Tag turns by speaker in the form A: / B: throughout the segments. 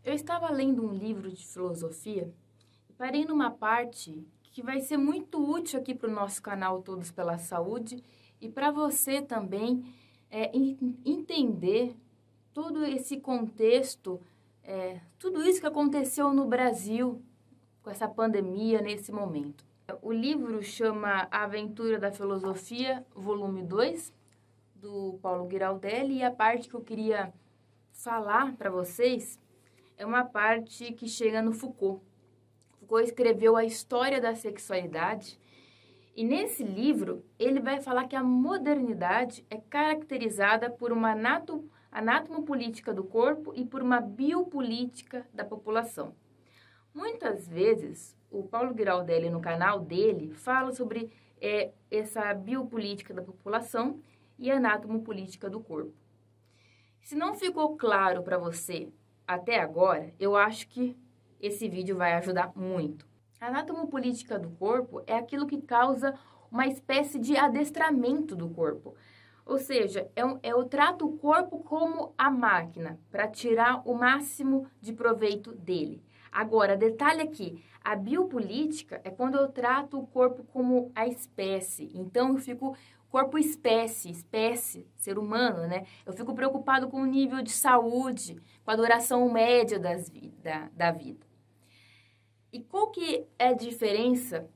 A: Eu estava lendo um livro de filosofia e parei numa parte que vai ser muito útil aqui para o nosso canal Todos pela Saúde e para você também entender todo esse contexto, tudo isso que aconteceu no Brasil com essa pandemia nesse momento. O livro chama A Aventura da Filosofia, volume 2, do Paulo Giraldelli, e a parte que eu queria falar para vocês é uma parte que chega no Foucault. Foucault escreveu A História da Sexualidade e nesse livro ele vai falar que a modernidade é caracterizada por uma anátomo-política do corpo e por uma biopolítica da população. Muitas vezes o Paulo Giraldelli no canal dele fala sobre essa biopolítica da população e anátomo-política do corpo. Se não ficou claro para você até agora, eu acho que esse vídeo vai ajudar muito. A anátomo-política do corpo é aquilo que causa uma espécie de adestramento do corpo. Ou seja, eu trato o corpo como a máquina, para tirar o máximo de proveito dele. Agora, detalhe aqui, a biopolítica é quando eu trato o corpo como a espécie. Então, eu fico corpo-espécie, ser humano, né? Eu fico preocupado com o nível de saúde, com a duração média da vida. E qual que é a diferença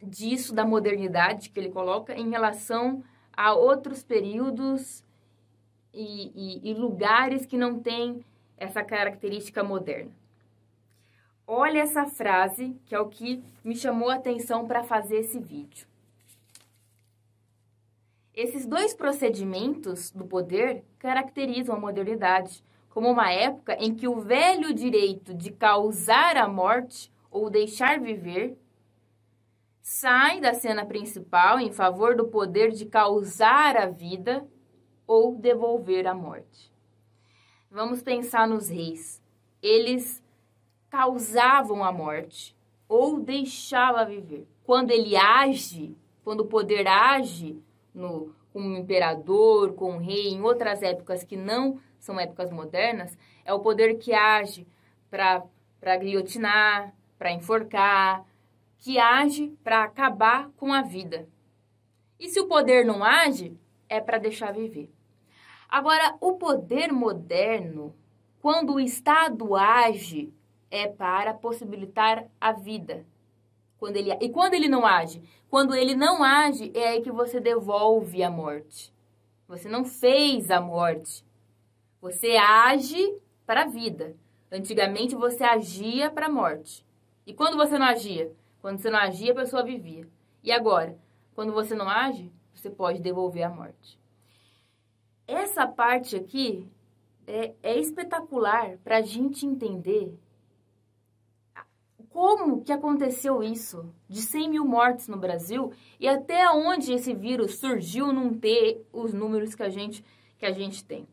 A: disso da modernidade que ele coloca em relação a outros períodos e lugares que não têm essa característica moderna? Olha essa frase, que é o que me chamou a atenção para fazer esse vídeo. Esses dois procedimentos do poder caracterizam a modernidade como uma época em que o velho direito de causar a morte ou deixar viver sai da cena principal em favor do poder de causar a vida ou devolver a morte. Vamos pensar nos reis. Eles causavam a morte ou deixavam viver. Quando ele age, quando o poder age com um imperador, com um rei, em outras épocas que não são épocas modernas, é o poder que age para guilhotinar, para enforcar, que age para acabar com a vida. E se o poder não age, é para deixar viver. Agora, o poder moderno, quando o Estado age, é para possibilitar a vida. E quando ele não age? Quando ele não age, é aí que você devolve a morte. Você não fez a morte. Você age para a vida. Antigamente, você agia para a morte. E quando você não agia? Quando você não agia, a pessoa vivia. E agora? Quando você não age, você pode devolver a morte. Essa parte aqui é espetacular para a gente entender como que aconteceu isso, de 100 mil mortes no Brasil, e até onde esse vírus surgiu não ter os números que a gente tem.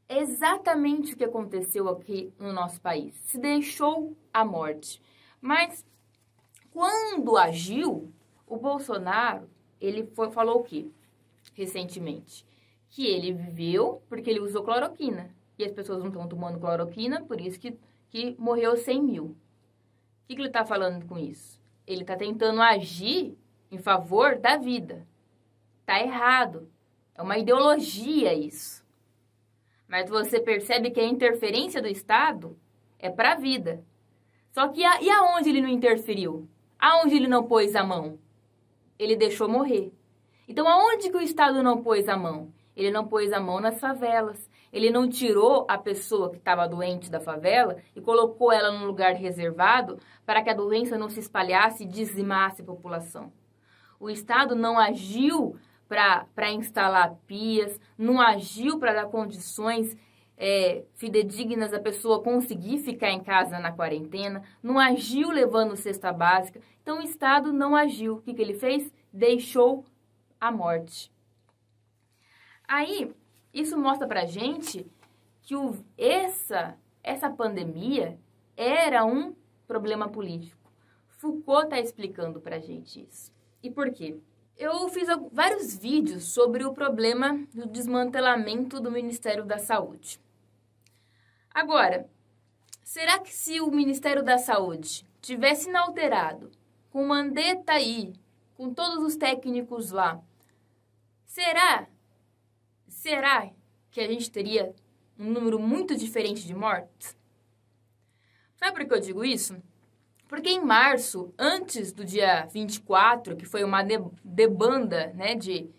A: É exatamente o que aconteceu aqui no nosso país. Se deixou a morte. Mas, quando agiu, o Bolsonaro, ele falou o quê? Recentemente. Que ele viveu porque ele usou cloroquina. E as pessoas não estão tomando cloroquina, por isso que morreu 100 mil. O que ele está falando com isso? Ele está tentando agir em favor da vida. Está errado. É uma ideologia isso. Mas você percebe que a interferência do Estado é para a vida. Só que e aonde ele não interferiu? Aonde ele não pôs a mão? Ele deixou morrer. Então, aonde que o Estado não pôs a mão? Ele não pôs a mão nas favelas. Ele não tirou a pessoa que estava doente da favela e colocou ela num lugar reservado para que a doença não se espalhasse e dizimasse a população. O Estado não agiu para instalar pias, não agiu para dar condições fidedignas da pessoa conseguir ficar em casa na quarentena, não agiu levando cesta básica. Então, o Estado não agiu. O que ele fez? Deixou a morte. Aí, isso mostra pra gente que essa pandemia era um problema político. Foucault está explicando pra gente isso. E por quê? Eu fiz vários vídeos sobre o problema do desmantelamento do Ministério da Saúde. Agora, será que se o Ministério da Saúde tivesse inalterado, com o Mandetta aí, com todos os técnicos lá, será que a gente teria um número muito diferente de mortes? Sabe por que eu digo isso? Porque em março, antes do dia 24, que foi uma debanda, né, de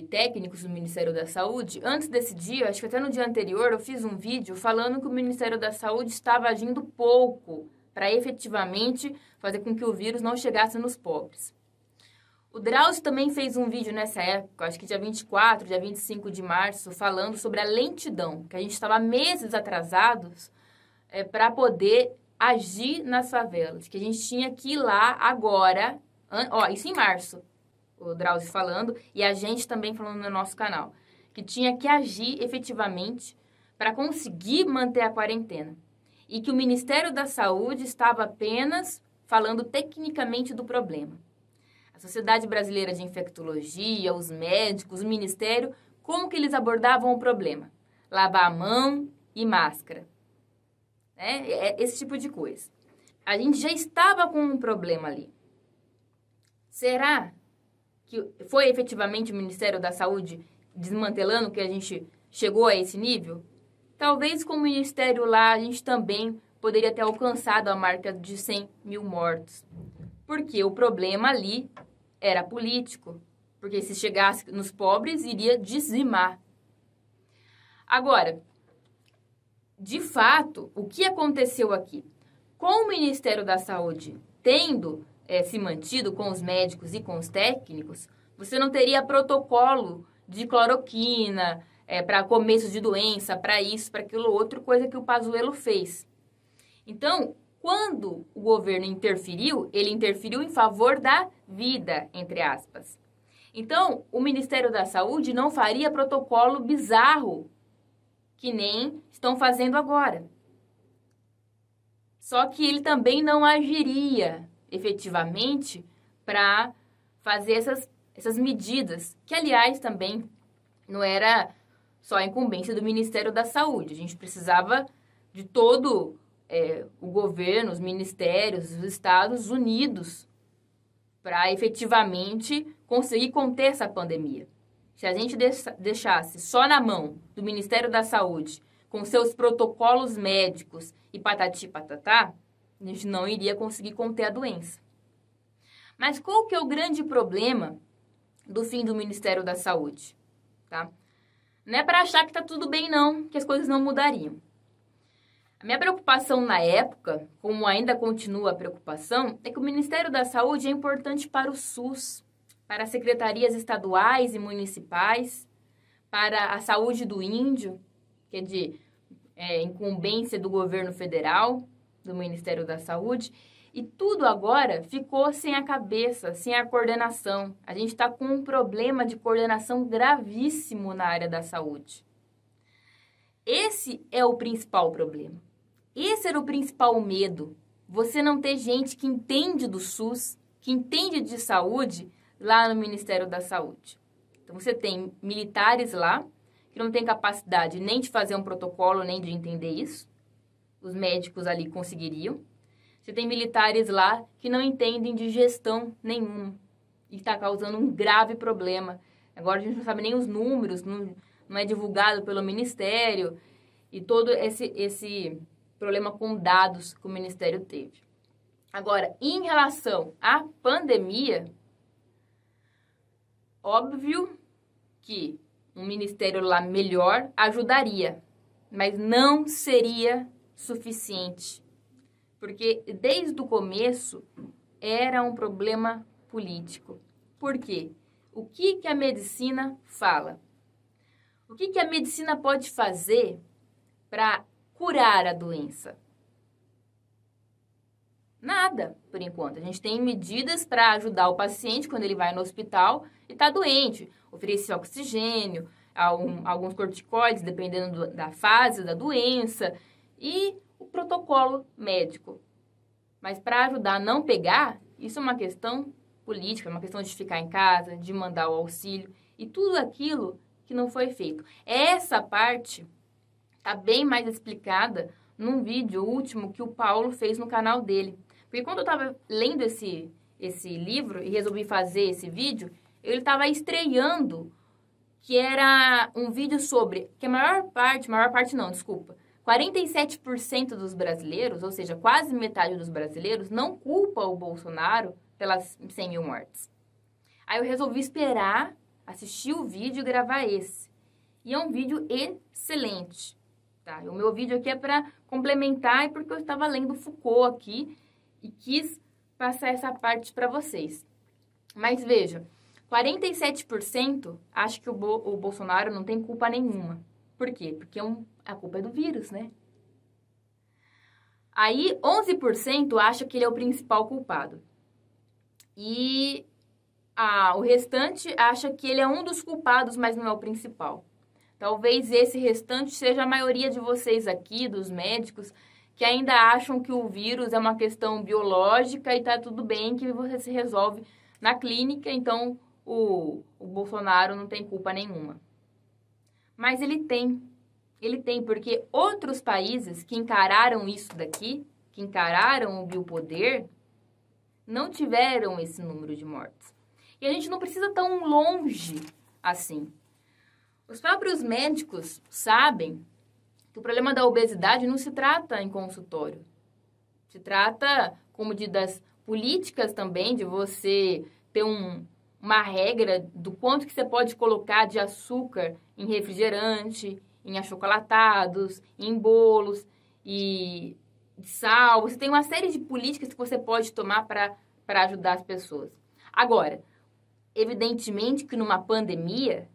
A: técnicos do Ministério da Saúde, antes desse dia, acho que até no dia anterior, eu fiz um vídeo falando que o Ministério da Saúde estava agindo pouco para efetivamente fazer com que o vírus não chegasse nos pobres. O Drauzio também fez um vídeo nessa época, acho que dia 24, dia 25 de março, falando sobre a lentidão, que a gente estava meses atrasados para poder agir nas favelas, que a gente tinha que ir lá agora, isso em março, o Drauzio falando, e a gente também falando no nosso canal, que tinha que agir efetivamente para conseguir manter a quarentena. E que o Ministério da Saúde estava apenas falando tecnicamente do problema. A Sociedade Brasileira de Infectologia, os médicos, o Ministério, como que eles abordavam o problema? Lavar a mão e máscara. Esse tipo de coisa. A gente já estava com um problema ali. Será que foi efetivamente o Ministério da Saúde desmantelando que a gente chegou a esse nível? Talvez com o Ministério lá a gente também poderia ter alcançado a marca de 100 mil mortos. Porque o problema ali era político. Porque se chegasse nos pobres, iria dizimar. Agora, de fato, o que aconteceu aqui? Com o Ministério da Saúde tendo se mantido com os médicos e com os técnicos, você não teria protocolo de cloroquina para começo de doença, para isso, para aquilo outro, coisa que o Pazuello fez. Então, quando o governo interferiu, ele interferiu em favor da vida, entre aspas. Então, o Ministério da Saúde não faria protocolo bizarro, que nem estão fazendo agora. Só que ele também não agiria efetivamente para fazer essas medidas, que, aliás, também não era só a incumbência do Ministério da Saúde. A gente precisava de todo o governo, os ministérios, os estados unidos para efetivamente conseguir conter essa pandemia. Se a gente deixasse só na mão do Ministério da Saúde, com seus protocolos médicos e patati patatá, a gente não iria conseguir conter a doença. Mas qual que é o grande problema do fim do Ministério da Saúde? Tá? Não é para achar que está tudo bem, não, que as coisas não mudariam. A minha preocupação na época, como ainda continua a preocupação, é que o Ministério da Saúde é importante para o SUS, para as secretarias estaduais e municipais, para a saúde do índio, que é de incumbência do governo federal, do Ministério da Saúde, e tudo agora ficou sem a cabeça, sem a coordenação. A gente está com um problema de coordenação gravíssimo na área da saúde. Esse é o principal problema. Esse era o principal medo. Você não ter gente que entende do SUS, que entende de saúde lá no Ministério da Saúde. Então, você tem militares lá que não têm capacidade nem de fazer um protocolo, nem de entender isso. Os médicos ali conseguiriam. Você tem militares lá que não entendem de gestão nenhuma e está causando um grave problema. Agora a gente não sabe nem os números, não é divulgado pelo Ministério e todo esse problema com dados que o Ministério teve. Agora, em relação à pandemia, óbvio que um ministério lá melhor ajudaria, mas não seria suficiente. Porque desde o começo era um problema político. Por quê? O que a medicina fala? O que a medicina pode fazer para curar a doença? Nada, por enquanto. A gente tem medidas para ajudar o paciente quando ele vai no hospital e está doente. Oferecer oxigênio, alguns corticoides, dependendo da fase da doença, e o protocolo médico. Mas para ajudar a não pegar, isso é uma questão política, é uma questão de ficar em casa, de mandar o auxílio, e tudo aquilo que não foi feito. É essa parte Está bem mais explicada num vídeo último que o Paulo fez no canal dele. Porque quando eu estava lendo esse livro e resolvi fazer esse vídeo, ele estava estreando que era um vídeo sobre que a maior parte não, desculpa, 47% dos brasileiros, ou seja, quase metade dos brasileiros, não culpa o Bolsonaro pelas 100 mil mortes. Aí eu resolvi esperar, assistir o vídeo e gravar esse. E é um vídeo excelente. Tá? O meu vídeo aqui é para complementar e porque eu estava lendo Foucault aqui e quis passar essa parte para vocês. Mas veja, 47% acha que o Bolsonaro não tem culpa nenhuma. Por quê? Porque a culpa é do vírus, né? Aí 11% acha que ele é o principal culpado. E o restante acha que ele é um dos culpados, mas não é o principal. Talvez esse restante seja a maioria de vocês aqui, dos médicos, que ainda acham que o vírus é uma questão biológica e tá tudo bem, que você se resolve na clínica, então o Bolsonaro não tem culpa nenhuma. Mas ele tem, porque outros países que encararam isso daqui, que encararam o biopoder, não tiveram esse número de mortes. E a gente não precisa tão longe assim. Os próprios médicos sabem que o problema da obesidade não se trata em consultório. Se trata com medidas políticas também, de você ter uma regra do quanto que você pode colocar de açúcar em refrigerante, em achocolatados, em bolos e sal. Você tem uma série de políticas que você pode tomar para ajudar as pessoas. Agora, evidentemente que numa pandemia,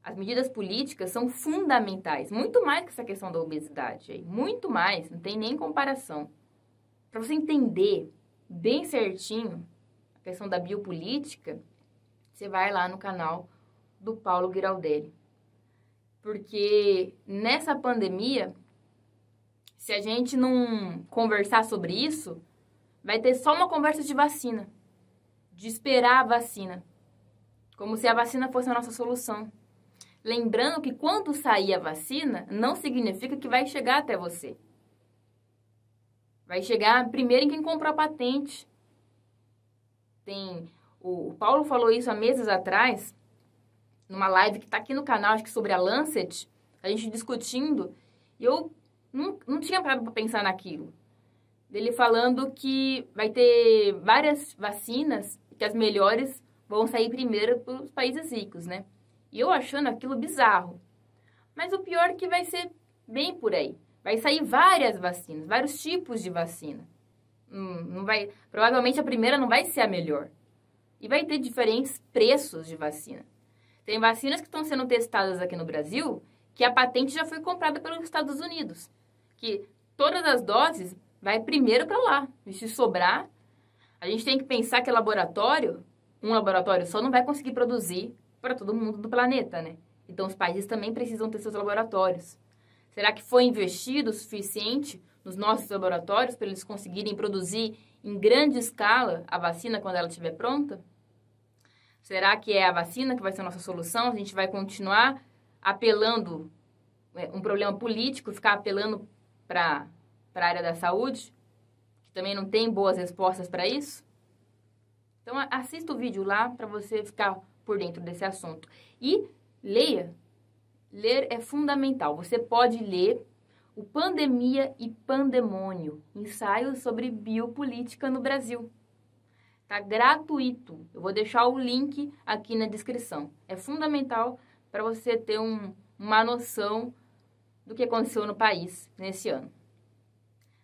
A: as medidas políticas são fundamentais, muito mais que essa questão da obesidade, muito mais, não tem nem comparação. Para você entender bem certinho a questão da biopolítica, você vai lá no canal do Paulo Giraldelli. Porque nessa pandemia, se a gente não conversar sobre isso, vai ter só uma conversa de vacina, de esperar a vacina, como se a vacina fosse a nossa solução. Lembrando que quando sair a vacina, não significa que vai chegar até você. Vai chegar primeiro em quem comprou a patente. O Paulo falou isso há meses atrás, numa live que está aqui no canal, acho que sobre a Lancet, a gente discutindo, e eu não tinha parado para pensar naquilo. Ele falando que vai ter várias vacinas, que as melhores vão sair primeiro para os países ricos, né? E eu achando aquilo bizarro. Mas o pior é que vai ser bem por aí. Vai sair várias vacinas, vários tipos de vacina. Provavelmente a primeira não vai ser a melhor. E vai ter diferentes preços de vacina. Tem vacinas que estão sendo testadas aqui no Brasil, que a patente já foi comprada pelos Estados Unidos. Que todas as doses vai primeiro para lá. E se sobrar, a gente tem que pensar que um laboratório só não vai conseguir produzir para todo mundo do planeta, né? Então, os países também precisam ter seus laboratórios. Será que foi investido o suficiente nos nossos laboratórios para eles conseguirem produzir em grande escala a vacina quando ela estiver pronta? Será que é a vacina que vai ser a nossa solução? A gente vai continuar apelando, um problema político, ficar apelando para a área da saúde, que também não tem boas respostas para isso? Então, assista o vídeo lá para você ficar por dentro desse assunto. E leia. Ler é fundamental. Você pode ler o Pandemia e Pandemônio, ensaio sobre biopolítica no Brasil. Tá gratuito. Eu vou deixar o link aqui na descrição. É fundamental para você ter uma noção do que aconteceu no país nesse ano.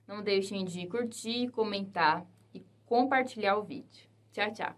A: Não deixem de curtir, comentar e compartilhar o vídeo. Tchau, tchau.